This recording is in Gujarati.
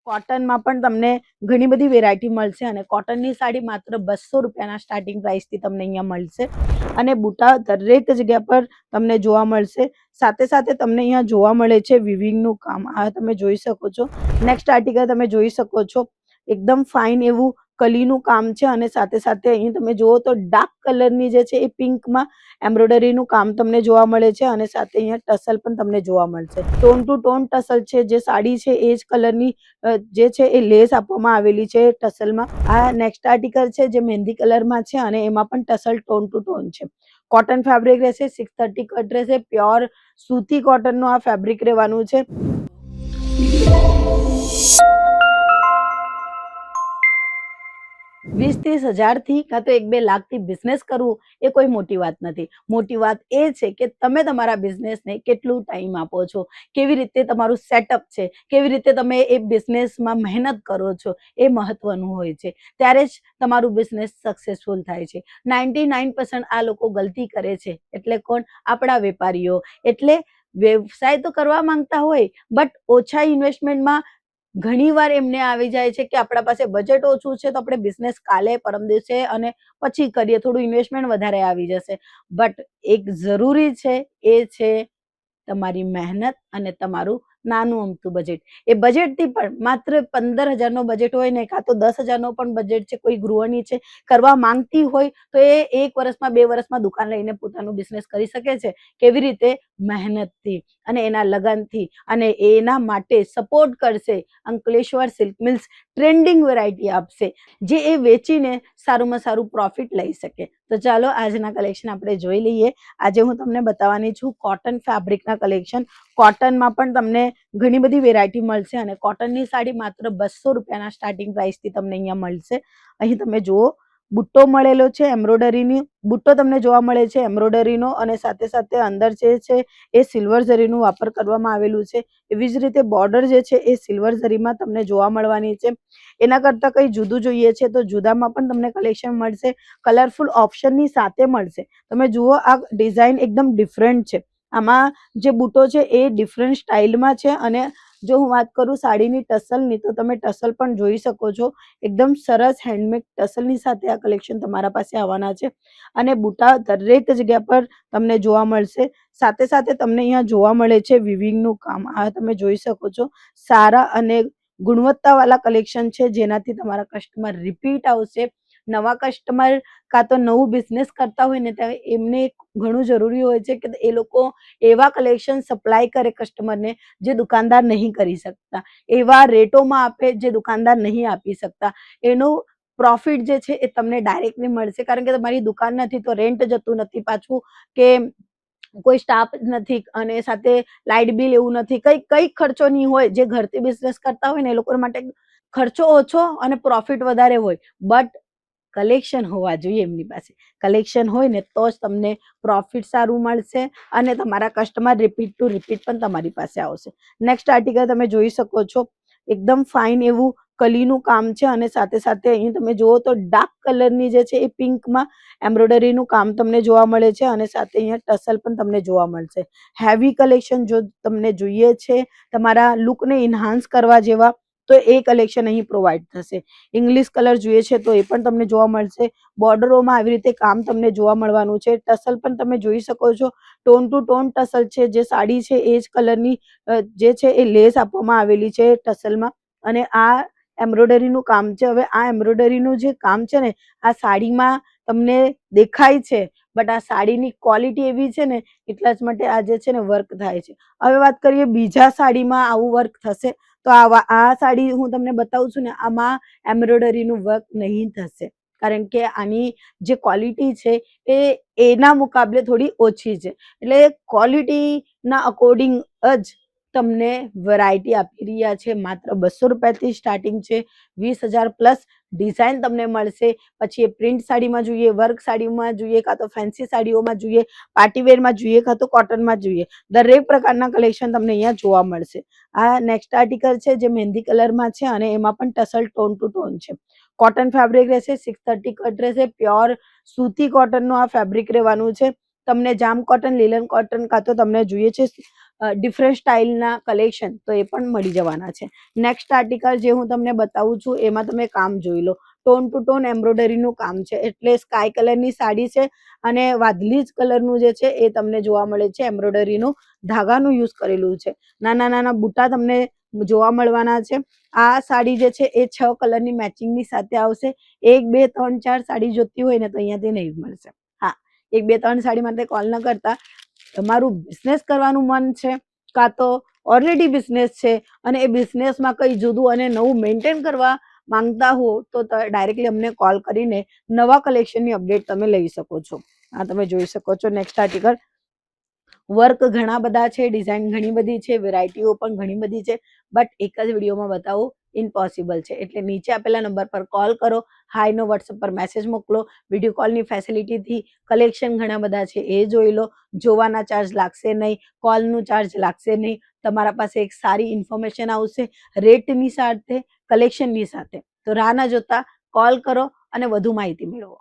કોટનમાં પણ તમને ઘણી બધી વેરાયટી મળશે અને કોટનની સાડી માત્ર 200 રૂપિયાના સ્ટાર્ટિંગ પ્રાઇસથી તમને અહીંયા મળશે અને બુટા દરેક જગ્યા પર તમને જોવા મળશે. સાથે સાથે તમને અહીંયા જોવા મળે છે વિવિંગનું કામ. આ તમે જોઈ શકો છો. નેક્સ્ટ આર્ટિકલ તમે જોઈ શકો છો, એકદમ ફાઇન એવું કલીનું કામ છે અને સાથે સાથે અહીં તમે જુઓ તો ડાર્ક કલરની જે છે એ પિંકમાં એમ્બ્રોઇડરીનું કામ તમને જોવા મળે છે અને સાથે અહીંયા ટસલ પણ તમને જોવા મળશે. ટોન ટુ ટોન ટસલ છે. જે સાડી છે એ જ કલરની જે છે એ લેસ આપવામાં આવેલી છે ટસલમાં. આ નેક્સ્ટ આર્ટિકલ છે જે મહેંદી કલરમાં છે અને એમાં પણ ટસલ ટોન ટુ ટોન છે. કોટન ફેબ્રિક રહેશે, 630 કટ રહેશે, પ્યોર સૂતી કોટનનું આ ફેબ્રિક રહેવાનું છે. 20-30 હજારથી કાં તો 1-2 લાખથી બિઝનેસ કરવું એ કોઈ મોટી વાત નથી. મોટી વાત એ છે કે તમે તમારા બિઝનેસને કેટલું ટાઈમ આપો છો, કેવી રીતે તમારું સેટઅપ છે, કેવી રીતે તમે એ બિઝનેસમાં મહેનત કરો છો, એ મહત્વનું હોય છે. ત્યારે જ તમારું બિઝનેસ સક્સેસફુલ થાય છે. 99% આ લોકો ગલતી કરે છે. એટલે કોણ? આપણા વેપારીઓ. એટલે વ્યવસાય તો કરવા માંગતા હોય બટ ઓછા ઇન્વેસ્ટમેન્ટમાં ઘણીવાર એમને આવી જાય છે કે આપણા પાસે બજેટ ઓછું છે તો આપણે બિઝનેસ કાલે પરમ દિવસે અને પછી કરીએ, થોડું ઇન્વેસ્ટમેન્ટ વધારે આવી જશે. બટ એક જરૂરી છે, એ છે તમારી મહેનત અને તમારું નાનું અમતું બજેટ. એ બજેટથી પણ માત્ર 15,000નો બજેટ હોય ને કાં તો 10,000નો પણ બજેટ છે, કોઈ ગૃહિણી છે કરવા માંગતી હોય તો એ 1 વર્ષમાં 2 વર્ષમાં દુકાન લઈને પોતાનું બિઝનેસ કરી શકે છે. કેવી રીતે? મહેનતથી અને એના લગનથી. અને એના માટે સપોર્ટ કરશે Ankleshwar silk mills. Trending variety આપશે જે એ વેચીને સારુંમાં સારું પ્રોફિટ લઈ શકે. તો ચાલો આજના કલેક્શન આપણે જોઈ લઈએ. આજે હું તમને બતાવવાની છું કોટન ફેબ્રિકના કલેક્શન. કોટનમાં પણ તમને ઘણી બધી વેરાયટી મળશે અને કોટનની સાડી માત્ર 200 રૂપિયાના સ્ટાર્ટિંગ પ્રાઇસથી તમને અહીંયા મળશે. અહીં તમે જુઓ બુટ્ટો મળેલો છે એમ્બ્રોઇડરીની. બુટ્ટો તમને જોવા મળે છે એમ્બ્રોઇડરીનો અને સાથે સાથે અંદર જે છે એ સિલ્વર ઝરીનું વાપર કરવામાં આવેલું છે. એવી જ રીતે બોર્ડર જે છે એ સિલ્વર ઝરીમાં તમને જોવા મળવાની છે. એના કરતાં કંઈ જુદું જોઈએ છે તો જુદામાં પણ તમને કલેક્શન મળશે. કલરફુલ ઓપ્શનની સાથે મળશે. તમે જુઓ આ ડિઝાઇન એકદમ ડિફરન્ટ છે. આમાં જે બુટ્ટો છે એ ડિફરન્ટ સ્ટાઇલમાં છે અને જો હું વાત કરું સાડીની ટસલની તો તમે ટસલ પણ જોઈ શકો છો. એકદમ સરસ હેન્ડમેડ ટસલની સાથે આ કલેક્શન તમારા પાસે આવવાના છે અને બુટ્ટા દરેક જગ્યા પર તમને જોવા મળશે. સાથે સાથે તમને અહીંયા જોવા મળે છે વિવિંગનું કામ. આ તમે જોઈ શકો છો. સારા અને ગુણવત્તાવાળા કલેક્શન છે જેનાથી તમારા કસ્ટમર રિપીટ આવશે. નવા કસ્ટમર કાં તો નવું બિઝનેસ કરતા હોય ને ત્યારે એમને ઘણું જરૂરી હોય છે કે એ લોકો એવા કલેક્શન સપ્લાય કરે કસ્ટમરને જે દુકાનદાર નહીં કરી શકતા, એવા રેટોમાં આપે જે દુકાનદાર નહીં આપી શકતા. એનું પ્રોફિટ જે છે એ તમને ડાયરેક્ટલી મળશે કારણ કે તમારી દુકાન નથી તો રેન્ટ જતું નથી પાછું, કે કોઈ સ્ટાફ નથી અને સાથે લાઇટ બિલ એવું નથી, કઈ ખર્ચો નહીં હોય. જે ઘરથી બિઝનેસ કરતા હોય ને એ લોકો માટે ખર્ચો ઓછો અને પ્રોફિટ વધારે હોય. બટ કલેક્શન હોવા જોઈએ એમની પાસે. કલેક્શન હોય ને તો જ તમને પ્રોફિટ સારું મળશે અને તમારા કસ્ટમર રિપીટ ટુ રિપીટ પણ તમારી પાસે આવશે. નેક્સ્ટ આર્ટિકલ તમે જોઈ શકો છો. એકદમ ફાઇન એવું કલીનું કામ છે અને સાથે સાથે અહીં તમે જુઓ તો ડાર્ક કલરની જે છે એ પિંકમાં એમ્બ્રોઇડરીનું કામ તમને જોવા મળે છે અને સાથે અહીંયા ટસલ પણ તમને જોવા મળશે. હેવી કલેક્શન જો તમને જોઈએ છે તમારા લુકને ઇન્હાન્સ કરવા જેવા તો એ કલેક્શન અહીં પ્રોવાઈડ થશે. ઇંગ્લિશ કલર જોઈએ છે તો એ પણ તમને જોવા મળશે. બોર્ડરોમાં આવી રીતે કામ તમને જોવા મળવાનું છે. ટસલ પણ તમે જોઈ શકો છો. ટોન ટુ ટોન ટસલ છે. જે સાડી છે એ જ કલરની જે છે એ લેસ આપવામાં આવેલી છે ટસલમાં અને આ એમ્બ્રોઇડરીનું કામ છે. હવે આ એમ્બ્રોઇડરીનું જે કામ છે ને આ સાડીમાં તમને દેખાય છે બટ આ સાડીની ક્વોલિટી એવી છે ને એટલા જ માટે આ જે છે ને વર્ક થાય છે. હવે વાત કરીએ બીજા સાડીમાં આવું વર્ક થશે તો આ સાડી હું તમને બતાવું છું ને આમાં એમ્બ્રોઇડરીનું વર્ક નહીં થશે કારણ કે આની જે ક્વોલિટી છે એ એના મુકાબલે થોડી ઓછી છે. એટલે ક્વોલિટીના અકોર્ડિંગ જ તમને વેરાયટી આપી રહ્યા છે. માત્ર 200 રૂપિયાથી સ્ટાર્ટિંગ છે. 20,000 પ્લસ ડિઝાઇન તમને મળશે. પછી એ પ્રિન્ટ સાડીમાં જોઈએ, વર્ક સાડીમાં જોઈએ, કાં તો ફેન્સી સાડીઓમાં જોઈએ, પાર્ટીવેરમાં જોઈએ, કાં તો કોટનમાં જોઈએ, દરેક પ્રકારના કલેક્શન તમને અહીંયા જોવા મળશે. આ નેક્સ્ટ આર્ટિકલ છે જે મહેંદી કલરમાં છે અને એમાં પણ ટસલ ટોન ટુ ટોન છે. કોટન ફેબ્રિક રહેશે, 630 કટ રહેશે, પ્યોર સૂતી કોટનનું આ ફેબ્રિક રહેવાનું છે. તમને જામ કોટન, લીલન કોટન કાં તો તમને જોઈએ છે ડિફરન્ટ સ્ટાઇલના કલેક્શન તો એ પણ મળી જવાના છે. નેક્સ્ટ આર્ટિકલ જે હું તમને બતાવું છું એમાં તમે કામ જોઈ લો. ટોન ટુ ટોન એમ્બ્રોઇડરીનું કામ છે, એટલે સ્કાય કલરની સાડી છે અને વાદળી જ કલરનું જે છે એ તમને જોવા મળે છે. એમ્બ્રોઇડરીનું ધાગાનું યુઝ કરેલું છે. નાના નાના બુટ્ટા તમને જોવા મળવાના છે. આ સાડી જે છે એ 6 કલરની મેચિંગની સાથે આવશે. 1 2 3 4 સાડી જોતી હોય ને તો અહીંયાથી નહીં મળશે. હા, 1 2 3 સાડી માટે કોલ ન કરતા. તમારું બિઝનેસ કરવાનું મન છે, કાં તો ઓલરેડી બિઝનેસ છે અને એ બિઝનેસમાં કંઈ જુદું અને નવું મેન્ટેન કરવા માંગતા હો તો ડાયરેક્ટલી અમને કોલ કરીને નવા કલેક્શનની અપડેટ તમે લઈ શકો છો. આ તમે જોઈ શકો છો. નેક્સ્ટ આર્ટિકલ, વર્ક ઘણા બધા છે, ડિઝાઇન ઘણી બધી છે, વેરાયટીઓ પણ ઘણી બધી છે, બટ એક જ વિડીયોમાં બતાવવું ઇમ્પોસિબલ છે. એટલે નીચે આપેલા નંબર પર કોલ કરો, હાઈનો વોટ્સઅપ પર મેસેજ મોકલો. વિડીયો કોલની ફેસિલિટીથી કલેક્શન ઘણા બધા છે એ જોઈ લો. જોવાના ચાર્જ લાગશે નહીં, કોલનું ચાર્જ લાગશે નહીં. તમારા પાસે એક સારી ઇન્ફોર્મેશન આવશે રેટની સાથે, કલેક્શનની સાથે. તો રાહ ન જોતા કોલ કરો અને વધુ માહિતી મેળવો.